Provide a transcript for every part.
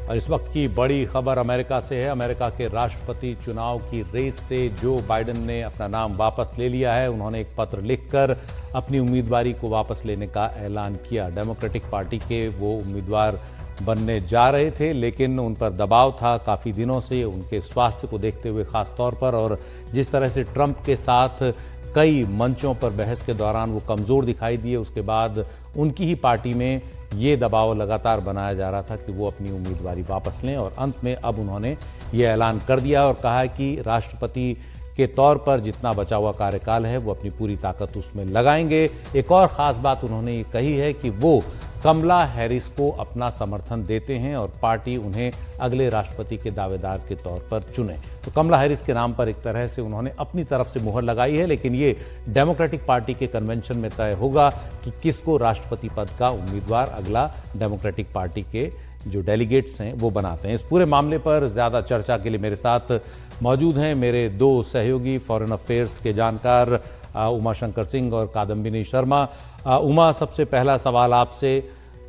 और इस वक्त की बड़ी खबर अमेरिका से है। अमेरिका के राष्ट्रपति चुनाव की रेस से जो बाइडेन ने अपना नाम वापस ले लिया है। उन्होंने एक पत्र लिखकर अपनी उम्मीदवारी को वापस लेने का ऐलान किया। डेमोक्रेटिक पार्टी के वो उम्मीदवार बनने जा रहे थे, लेकिन उन पर दबाव था काफ़ी दिनों से, उनके स्वास्थ्य को देखते हुए ख़ास तौर पर, और जिस तरह से ट्रंप के साथ कई मंचों पर बहस के दौरान वो कमज़ोर दिखाई दिए, उसके बाद उनकी ही पार्टी में ये दबाव लगातार बनाया जा रहा था कि वो अपनी उम्मीदवारी वापस लें। और अंत में अब उन्होंने ये ऐलान कर दिया और कहा कि राष्ट्रपति के तौर पर जितना बचा हुआ कार्यकाल है वो अपनी पूरी ताकत उसमें लगाएंगे। एक और ख़ास बात उन्होंने ये कही है कि वो कमला हैरिस को अपना समर्थन देते हैं और पार्टी उन्हें अगले राष्ट्रपति के दावेदार के तौर पर चुने। तो कमला हैरिस के नाम पर एक तरह से उन्होंने अपनी तरफ से मुहर लगाई है, लेकिन ये डेमोक्रेटिक पार्टी के कन्वेंशन में तय होगा कि किसको राष्ट्रपति पद का उम्मीदवार अगला डेमोक्रेटिक पार्टी के जो डेलीगेट्स हैं वो बनाते हैं। इस पूरे मामले पर ज़्यादा चर्चा के लिए मेरे साथ मौजूद हैं मेरे दो सहयोगी, फॉरेन अफेयर्स के जानकार उमा शंकर सिंह और कादम्बिनी शर्मा। उमा, सबसे पहला सवाल आपसे,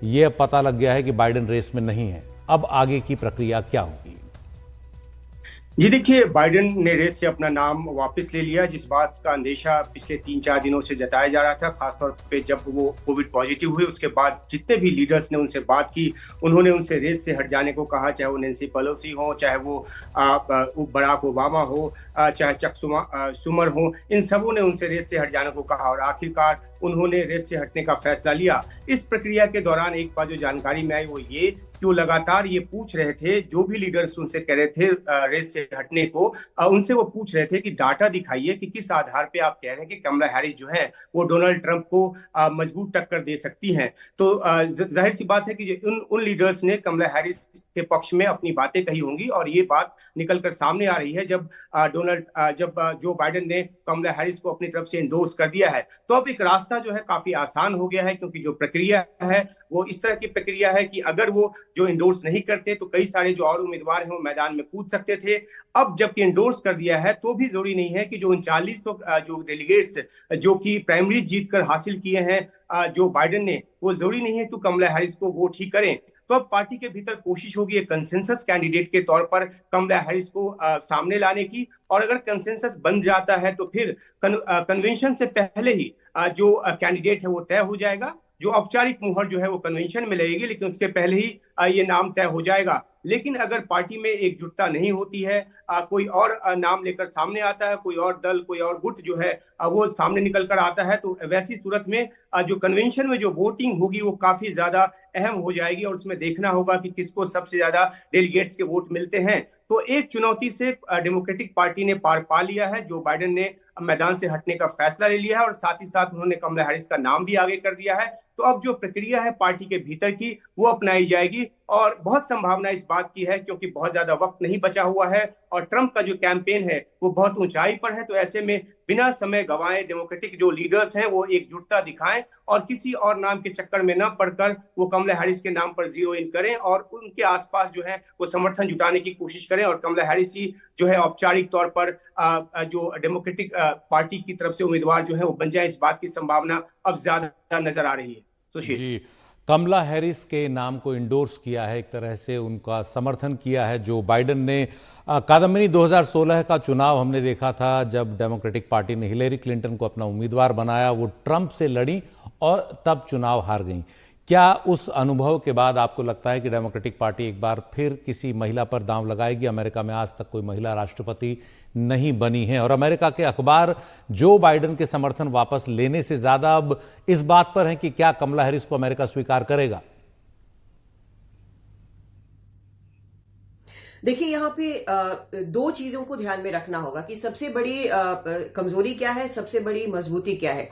ये पता लग गया है कि बाइडेन रेस में नहीं है, अब आगे की प्रक्रिया क्या होगी? जी देखिए, बाइडेन ने रेस से अपना नाम वापस ले लिया, जिस बात का अंदेशा पिछले 3-4 दिनों से जताया जा रहा था। खासतौर पे जब वो कोविड पॉजिटिव हुए उसके बाद जितने भी लीडर्स ने उनसे बात की, उन्होंने उनसे रेस से हट जाने को कहा, चाहे वो नैन्सी पेलोसी हो, चाहे वो बराक ओबामा हो, चाहे चक सुमर हो, इन सबों ने उनसे रेस से हट जाने को कहा और आखिरकार उन्होंने रेस से हटने का फैसला लिया। इस प्रक्रिया के दौरान एक बात जो जानकारी में आई वो ये कि वो लगातार ये पूछ रहे थे, जो भी लीडर्स उनसे कह रहे थे रेस से हटने को, उनसे वो पूछ रहे थे कि डाटा दिखाइए कि किस आधार पे आप कह रहे हैं कि कमला हैरिस जो है वो डोनाल्ड ट्रंप को मजबूत टक्कर दे सकती हैं। तो जाहिर सी बात है कि उन लीडर्स ने कमला हैरिस के पक्ष में अपनी बातें कही होंगी और ये बात निकलकर सामने आ रही है जब जो बाइडेन ने कमला हैरिस को अपनी तरफ से एंडोर्स कर दिया है। तो अब एक रास्ता जो है काफी आसान हो गया है, क्योंकि जो प्रक्रिया है वो इस तरह की प्रक्रिया है कि अगर वो जो एंडोर्स नहीं करते तो कई सारे जो और उम्मीदवार हैं वो मैदान में कूद सकते थे। अब जबकि एंडोर्स कर दिया है तो भी जरूरी नहीं है कि जो 39 जो डेलीगेट्स जो कि प्राइमरी जीत कर हासिल किए हैं जो बाइडेन ने, वो जरूरी नहीं है कि कमला हैरिस को वोट ही करें। तो अब पार्टी के भीतर कोशिश होगी एक कंसेंसस कैंडिडेट के तौर पर कमला हैरिस को सामने लाने की, और अगर कंसेंसस बन जाता है तो फिर कन्वेंशन से पहले ही जो कैंडिडेट है वो तय हो जाएगा। जो औपचारिक मुहर जो है वो कन्वेंशन में लगेगी, लेकिन उसके पहले ही ये नाम तय हो जाएगा। लेकिन अगर पार्टी में एकजुटता नहीं होती है, कोई और नाम लेकर सामने आता है, कोई और दल, कोई और गुट जो है वो सामने निकल कर आता है, तो वैसी सूरत में जो कन्वेंशन में जो वोटिंग होगी वो काफी ज्यादा अहम हो जाएगी और उसमें देखना होगा कि किसको सबसे ज्यादा डेलीगेट्स के वोट मिलते हैं। तो एक चुनौती से डेमोक्रेटिक पार्टी ने पार पा लिया है। जो बाइडेन ने मैदान से हटने का फैसला ले लिया है और साथ ही साथ उन्होंने कमला हैरिस का नाम भी आगे कर दिया है। तो अब जो प्रक्रिया है पार्टी के भीतर की वो अपनाई जाएगी और बहुत संभावना इस बात की है, क्योंकि बहुत ज्यादा वक्त नहीं बचा हुआ है और ट्रंप का जो कैंपेन है वो बहुत ऊंचाई पर है। तो ऐसे में बिना समय गंवाए डेमोक्रेटिक जो लीडर्स हैं वो एकजुटता दिखाएं और किसी और नाम के चक्कर में न पड़कर वो कमला हैरिस के नाम पर जीरो इन करें और उनके आसपास जो है वो समर्थन जुटाने की कोशिश करें और कमला हैरिस ही जो है औपचारिक तौर पर जो डेमोक्रेटिक पार्टी की तरफ से उम्मीदवार जो है वो बन जाए। इस बात की संभावना अब ज्यादा नजर आ रही है। जी, कमला हैरिस के नाम को इंडोर्स किया है, एक तरह से उनका समर्थन किया है जो बाइडेन ने। कादम्बिनी, 2016 का चुनाव हमने देखा था जब डेमोक्रेटिक पार्टी ने हिलेरी क्लिंटन को अपना उम्मीदवार बनाया, वो ट्रंप से लड़ी और तब चुनाव हार गई। क्या उस अनुभव के बाद आपको लगता है कि डेमोक्रेटिक पार्टी एक बार फिर किसी महिला पर दांव लगाएगी? अमेरिका में आज तक कोई महिला राष्ट्रपति नहीं बनी है और अमेरिका के अखबार जो बाइडेन के समर्थन वापस लेने से ज्यादा अब इस बात पर है कि क्या कमला हैरिस को अमेरिका स्वीकार करेगा? देखिए, यहाँ पे दो चीजों को ध्यान में रखना होगा कि सबसे बड़ी कमजोरी क्या है, सबसे बड़ी मजबूती क्या है।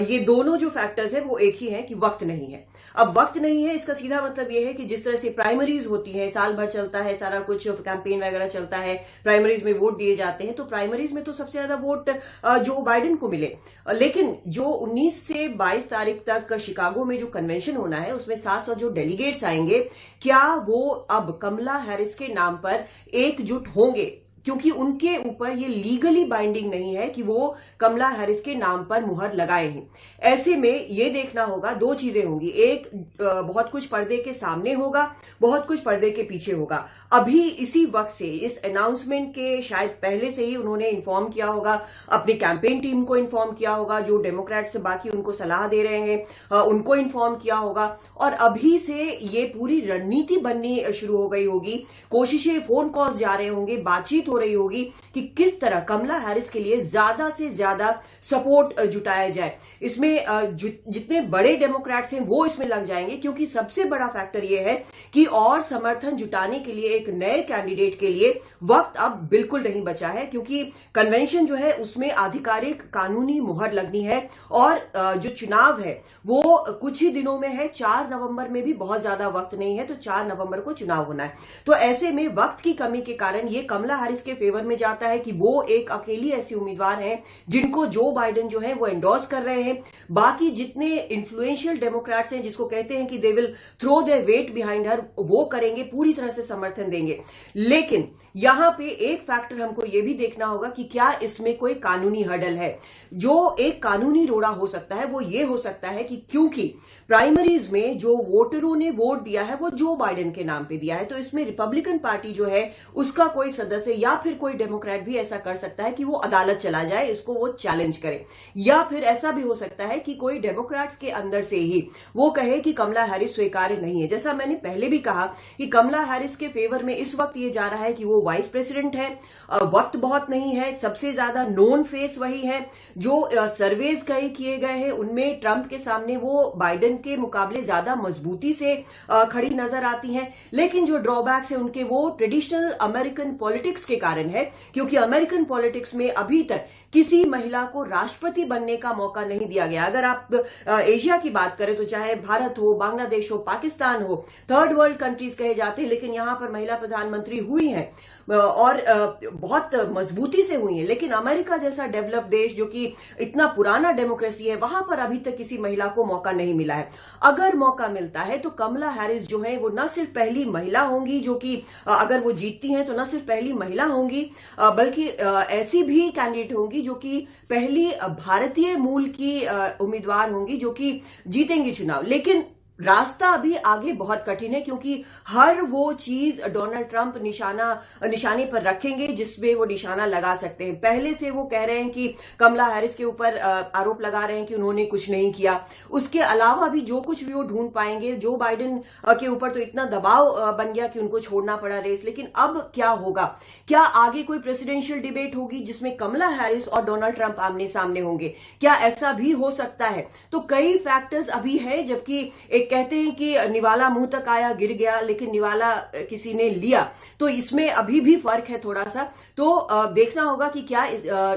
ये दोनों जो फैक्टर्स है वो एक ही है कि वक्त नहीं है। अब वक्त नहीं है, इसका सीधा मतलब ये है कि जिस तरह से प्राइमरीज होती है, साल भर चलता है, सारा कुछ कैंपेन वगैरह चलता है, प्राइमरीज में वोट दिए जाते हैं, तो प्राइमरीज में तो सबसे ज्यादा वोट जो बाइडेन को मिले। लेकिन जो 19 से 22 तारीख तक शिकागो में जो कन्वेंशन होना है उसमें 700 जो डेलीगेट्स आएंगे, क्या वो अब कमला हैरिस के नाम पर एकजुट होंगे? क्योंकि उनके ऊपर ये लीगली बाइंडिंग नहीं है कि वो कमला हैरिस के नाम पर मुहर लगाए हैं। ऐसे में ये देखना होगा, दो चीजें होंगी, एक बहुत कुछ पर्दे के सामने होगा, बहुत कुछ पर्दे के पीछे होगा। अभी इसी वक्त से, इस अनाउंसमेंट के शायद पहले से ही उन्होंने इन्फॉर्म किया होगा, अपनी कैंपेन टीम को इन्फॉर्म किया होगा, जो डेमोक्रेट्स बाकी उनको सलाह दे रहे हैं उनको इन्फॉर्म किया होगा, और अभी से ये पूरी रणनीति बननी शुरू हो गई होगी। कोशिशें, फोन कॉल्स जा रहे होंगे, बातचीत हो रही होगी कि किस तरह कमला हैरिस के लिए ज्यादा से ज्यादा सपोर्ट जुटाया जाए। इसमें जितने बड़े डेमोक्रेट्स हैं वो इसमें लग जाएंगे, क्योंकि सबसे बड़ा फैक्टर यह है कि और समर्थन जुटाने के लिए एक नए कैंडिडेट के लिए वक्त अब बिल्कुल नहीं बचा है, क्योंकि कन्वेंशन जो है उसमें आधिकारिक कानूनी मुहर लगनी है, और जो चुनाव है वो कुछ ही दिनों में है। 4 नवंबर में भी बहुत ज्यादा वक्त नहीं है, तो 4 नवंबर को चुनाव होना है। तो ऐसे में वक्त की कमी के कारण ये कमला हैरिस के फेवर में जाता है कि वो एक अकेली ऐसी उम्मीदवार है जिनको जो बाइडेन जो है वो एंडोर्स कर रहे हैं। बाकी जितने इन्फ्लुएंशियल डेमोक्रेट्स हैं, जिसको कहते हैं कि they will throw their weight behind her, वो करेंगे, पूरी तरह से समर्थन देंगे। लेकिन यहां पे एक फैक्टर हमको ये भी देखना होगा कि क्या इसमें कोई कानूनी हर्डल है। जो एक कानूनी रोड़ा हो सकता है वो ये हो सकता है कि क्योंकि प्राइमरीज में जो वोटरों ने वोट दिया है वो जो बाइडेन के नाम पे दिया है, तो इसमें रिपब्लिकन पार्टी जो है उसका कोई सदस्य या फिर कोई डेमोक्रेट भी ऐसा कर सकता है कि वो अदालत चला जाए, इसको वो चैलेंज करे। या फिर ऐसा भी हो सकता है कि कोई डेमोक्रेट्स के अंदर से ही वो कहे कि कमला हैरिस स्वीकार्य नहीं है। जैसा मैंने पहले भी कहा कि कमला हैरिस के फेवर में इस वक्त ये जा रहा है कि वो वाइस प्रेसिडेंट है, वक्त बहुत नहीं है, सबसे ज्यादा नोन फेस वही है। जो सर्वेज कई किए गए हैं उनमें ट्रंप के सामने वो बाइडेन के मुकाबले ज्यादा मजबूती से खड़ी नजर आती हैं। लेकिन जो ड्रॉबैक्स है उनके वो ट्रेडिशनल अमेरिकन पॉलिटिक्स के कारण है, क्योंकि अमेरिकन पॉलिटिक्स में अभी तक किसी महिला को राष्ट्रपति बनने का मौका नहीं दिया गया। अगर आप एशिया की बात करें तो चाहे भारत हो, बांग्लादेश हो, पाकिस्तान हो, थर्ड वर्ल्ड कंट्रीज कहे जाते हैं, लेकिन यहां पर महिला प्रधानमंत्री हुई हैं और बहुत मजबूती से हुई है। लेकिन अमेरिका जैसा डेवलप देश जो कि इतना पुराना डेमोक्रेसी है, वहां पर अभी तक किसी महिला को मौका नहीं मिला है। अगर मौका मिलता है तो कमला हैरिस जो है वो न सिर्फ पहली महिला होंगी जो कि अगर वो जीतती हैं तो न सिर्फ पहली महिला होंगी बल्कि ऐसी भी कैंडिडेट होंगी जो कि पहली भारतीय मूल की उम्मीदवार होंगी जो कि जीतेंगी चुनाव। लेकिन रास्ता अभी आगे बहुत कठिन है, क्योंकि हर वो चीज डोनाल्ड ट्रंप निशाने पर रखेंगे जिसमें वो निशाना लगा सकते हैं। पहले से वो कह रहे हैं कि कमला हैरिस के ऊपर आरोप लगा रहे हैं कि उन्होंने कुछ नहीं किया। उसके अलावा भी जो कुछ भी वो ढूंढ पाएंगे। जो बाइडेन के ऊपर तो इतना दबाव बन गया कि उनको छोड़ना पड़ा रेस। लेकिन अब क्या होगा? क्या आगे कोई प्रेसिडेंशियल डिबेट होगी जिसमें कमला हैरिस और डोनाल्ड ट्रंप आमने सामने होंगे? क्या ऐसा भी हो सकता है? तो कई फैक्टर्स अभी है। जबकि कहते हैं कि निवाला मुंह तक आया, गिर गया, लेकिन निवाला किसी ने लिया, तो इसमें अभी भी फर्क है थोड़ा सा। तो देखना होगा कि क्या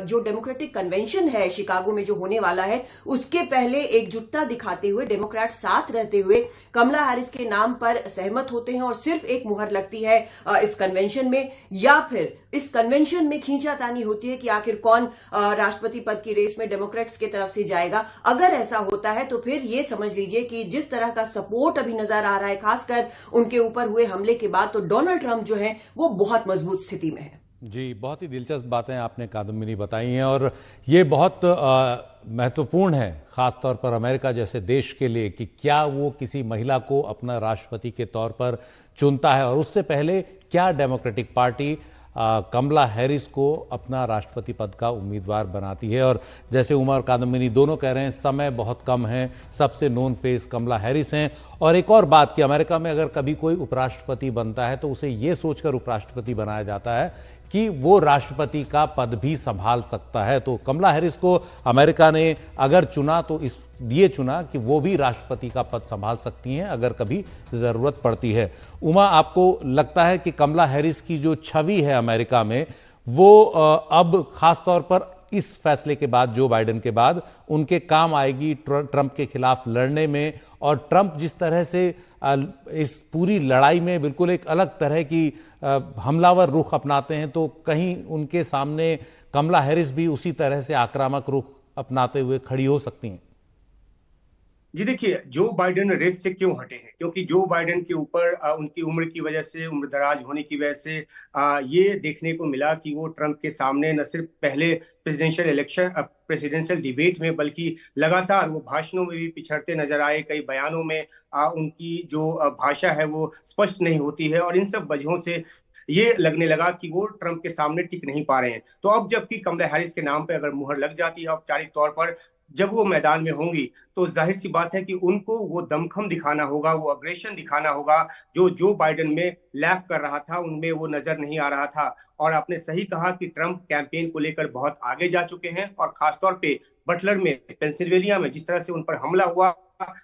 जो डेमोक्रेटिक कन्वेंशन है शिकागो में जो होने वाला है, उसके पहले एकजुटता दिखाते हुए, डेमोक्रेट साथ रहते हुए कमला हैरिस के नाम पर सहमत होते हैं और सिर्फ एक मुहर लगती है इस कन्वेंशन में, या फिर इस कन्वेंशन में खींचातानी होती है कि आखिर कौन राष्ट्रपति पद की रेस में डेमोक्रेट्स की तरफ से जाएगा। अगर ऐसा होता है तो फिर ये समझ लीजिए कि जिस तरह का सपोर्ट अभी नजर आ रहा है, खासकर उनके ऊपर हुए हमले के बाद, तो डोनाल्ड ट्रंप जो है वो बहुत मजबूत स्थिति में है। जी, बहुत ही दिलचस्प बातें आपने कादम्बिनी बताई हैं और ये बहुत महत्वपूर्ण है, खासतौर पर अमेरिका जैसे देश के लिए, कि क्या वो किसी महिला को अपना राष्ट्रपति के तौर पर चुनता है और उससे पहले क्या डेमोक्रेटिक पार्टी कमला हैरिस को अपना राष्ट्रपति पद का उम्मीदवार बनाती है। और जैसे उमर और कादम्बिनी दोनों कह रहे हैं, समय बहुत कम है, सबसे नोन फेस कमला हैरिस हैं। और एक और बात कि अमेरिका में अगर कभी कोई उपराष्ट्रपति बनता है तो उसे ये सोचकर उपराष्ट्रपति बनाया जाता है कि वो राष्ट्रपति का पद भी संभाल सकता है। तो कमला हैरिस को अमेरिका ने अगर चुना तो इस लिए चुना कि वो भी राष्ट्रपति का पद संभाल सकती हैं अगर कभी जरूरत पड़ती है। उमा, आपको लगता है कि कमला हैरिस की जो छवि है अमेरिका में, वो अब खास तौर पर इस फैसले के बाद, जो बाइडेन के बाद, उनके काम आएगी ट्रंप के खिलाफ लड़ने में? और ट्रंप जिस तरह से इस पूरी लड़ाई में बिल्कुल एक अलग तरह की हमलावर रुख अपनाते हैं, तो कहीं उनके सामने कमला हैरिस भी उसी तरह से आक्रामक रुख अपनाते हुए खड़ी हो सकती हैं? जी देखिए, जो बाइडेन रेस से क्यों हटे हैं, क्योंकि जो बाइडेन के ऊपर उनकी उम्र की वजह से, उम्र दराज होने की वजह से ये देखने को मिला कि वो ट्रंप के सामने न सिर्फ पहले प्रेसिडेंशियल डिबेट में, बल्कि लगातार वो भाषणों में भी पिछड़ते नजर आए। कई बयानों में उनकी जो भाषा है वो स्पष्ट नहीं होती है, और इन सब वजहों से ये लगने लगा कि वो ट्रंप के सामने टिक नहीं पा रहे हैं। तो अब जबकि कमला हैरिस के नाम पे अगर मुहर लग जाती है औपचारिक तौर पर, जब वो मैदान में होंगी, तो जाहिर सी बात है कि उनको वो दमखम दिखाना होगा, वो अग्रेशन दिखाना होगा जो बाइडेन में लैक कर रहा था, उनमें वो नजर नहीं आ रहा था। और आपने सही कहा कि ट्रंप कैंपेन को लेकर बहुत आगे जा चुके हैं, और खासतौर पे बटलर में, पेंसिल्वेनिया में जिस तरह से उन पर हमला हुआ,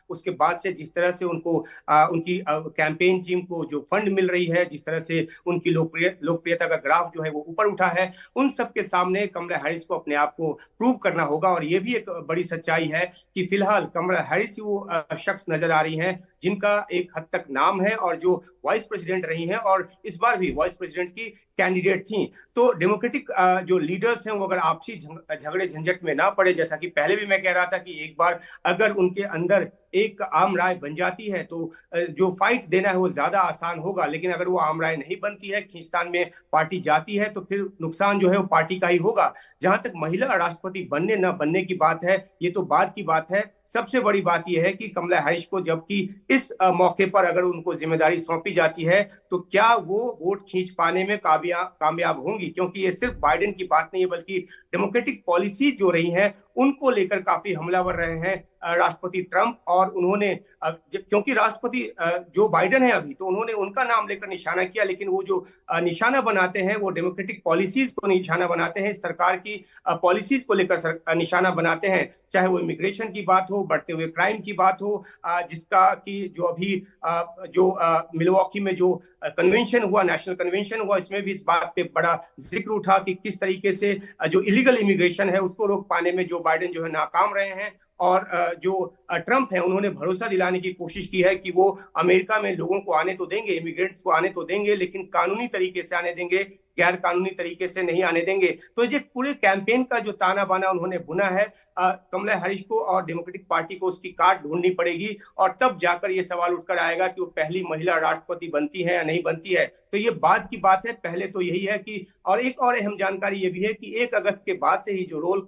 उसके बाद से जिस तरह से उनको उनकी कैंपेन टीम को जो फंड मिल रही है, जिस तरह से उनकी लोकप्रियता का ग्राफ जो है वो ऊपर उठा है, उन सब के सामने कमला हैरिस को अपने आप को प्रूव करना होगा। और ये भी एक बड़ी सच्चाई है कि फिलहाल कमला हैरिस ही वो शख्स नजर आ रही हैं जिनका एक हद तक नाम है, और जो वाइस प्रेसिडेंट रही हैं, और इस बार भी वाइस प्रेसिडेंट की कैंडिडेट थी। तो डेमोक्रेटिक जो लीडर्स हैं वो अगर आपसी झगड़े झंझट में ना पड़े, जैसा कि पहले भी मैं कह रहा था कि एक बार अगर उनके अंदर एक आम राय बन जाती है तो जो फाइट देना है वो ज्यादा आसान होगा। लेकिन अगर वो आम राय नहीं बनती है, खींचतान में पार्टी जाती है, तो फिर नुकसान जो है वो पार्टी का ही होगा। जहां तक महिला राष्ट्रपति बनने न बनने की बात है, ये तो बाद की बात है। सबसे बड़ी बात यह है कि कमला हैरिस को जबकि इस मौके पर अगर उनको जिम्मेदारी सौंपी जाती है, तो क्या वो वोट खींच पाने में कामयाब होंगी, क्योंकि ये सिर्फ बाइडेन की बात नहीं है, बल्कि डेमोक्रेटिक पॉलिसी जो रही है उनको लेकर काफी हमलावर रहे हैं राष्ट्रपति ट्रंप। और उन्होंने क्योंकि राष्ट्रपति जो बाइडेन है अभी, तो उन्होंने उनका नाम लेकर निशाना किया, लेकिन वो जो निशाना बनाते हैं वो डेमोक्रेटिक पॉलिसीज को निशाना बनाते हैं, इस सरकार की पॉलिसीज को लेकर निशाना बनाते हैं। चाहे वो इमिग्रेशन की बात हो, बढ़ते हुए क्राइम की बात हो, जिसका कि जो अभी मिलवॉकी में जो कन्वेंशन हुआ, नेशनल कन्वेंशन हुआ, इसमें भी इस बात पे बड़ा जिक्र उठा कि किस तरीके से जो इलीगल इमिग्रेशन है उसको रोक पाने में जो बाइडेन जो है नाकाम रहे हैं। और जो ट्रंप है, उन्होंने भरोसा दिलाने की कोशिश की है कि वो अमेरिका में लोगों को आने तो देंगे, इमिग्रेंट्स को आने तो देंगे, लेकिन कानूनी तरीके से आने देंगे, गैर कानूनी तरीके से नहीं आने देंगे। तो ये पूरे कैंपेन का जो ताना बाना उन्होंने बुना है, कमला हैरिस को और डेमोक्रेटिक पार्टी को उसकी काट ढूंढनी पड़ेगी, और तब जाकर ये सवाल उठकर आएगा कि वो पहली महिला राष्ट्रपति बनती है या नहीं बनती है। तो ये बाद की बात है। पहले तो यही है कि, और एक और अहम जानकारी ये भी है कि 1 अगस्त के बाद से ही जो रोल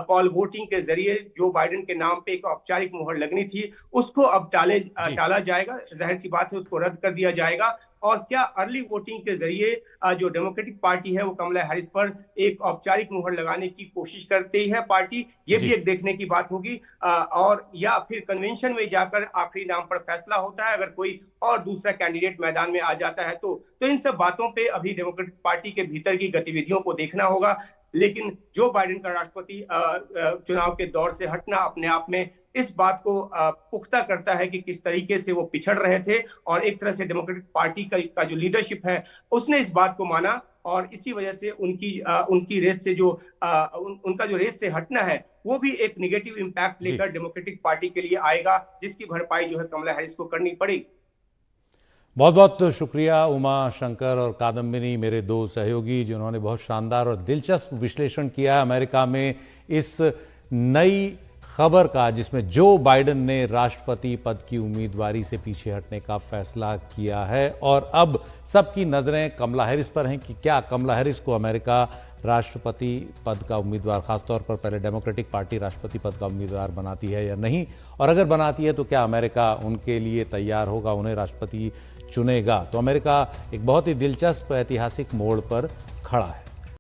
कॉल वोटिंग के जरिए जो बाइडेन के नाम पे एक औपचारिक मुहर लगनी थी, उसको अब टाला जाएगा। जाहिर सी बात है, उसको रद्द कर दिया जाएगा। और क्या अर्ली वोटिंग के जरिए जो डेमोक्रेटिक पार्टी है वो कमला हैरिस पर एक औपचारिक मुहर लगाने की कोशिश करती है पार्टी, ये भी एक देखने की बात होगी। और या फिर कन्वेंशन में जाकर आखिरी नाम पर फैसला होता है, अगर कोई और दूसरा कैंडिडेट मैदान में आ जाता है तो इन सब बातों पे अभी डेमोक्रेटिक पार्टी के भीतर की गतिविधियों को देखना होगा। लेकिन जो बाइडेन का राष्ट्रपति चुनाव के दौर से हटना अपने आप में इस बात को पुख्ता करता है कि किस तरीके से वो पिछड़ रहे थे, और एक तरह से डेमोक्रेटिक पार्टी का जो लीडरशिप है उसने इस बात को माना, और इसी वजह से उनकी रेस से जो उनका जो रेस से हटना है वो भी एक निगेटिव इंपैक्ट लेकर डेमोक्रेटिक पार्टी के लिए आएगा, जिसकी भरपाई जो है कमला हैरिस को करनी पड़ेगी। बहुत बहुत शुक्रिया उमा शंकर और कादम्बिनी, मेरे 2 सहयोगी, जिन्होंने बहुत शानदार और दिलचस्प विश्लेषण किया अमेरिका में इस नई खबर का, जिसमें जो बाइडेन ने राष्ट्रपति पद की उम्मीदवारी से पीछे हटने का फैसला किया है। और अब सबकी नजरें कमला हैरिस पर हैं कि क्या कमला हैरिस को अमेरिका राष्ट्रपति पद का उम्मीदवार, खासतौर पर पहले डेमोक्रेटिक पार्टी राष्ट्रपति पद का उम्मीदवार बनाती है या नहीं, और अगर बनाती है तो क्या अमेरिका उनके लिए तैयार होगा, उन्हें राष्ट्रपति चुनेगा। तो अमेरिका एक बहुत ही दिलचस्प ऐतिहासिक मोड़ पर खड़ा है।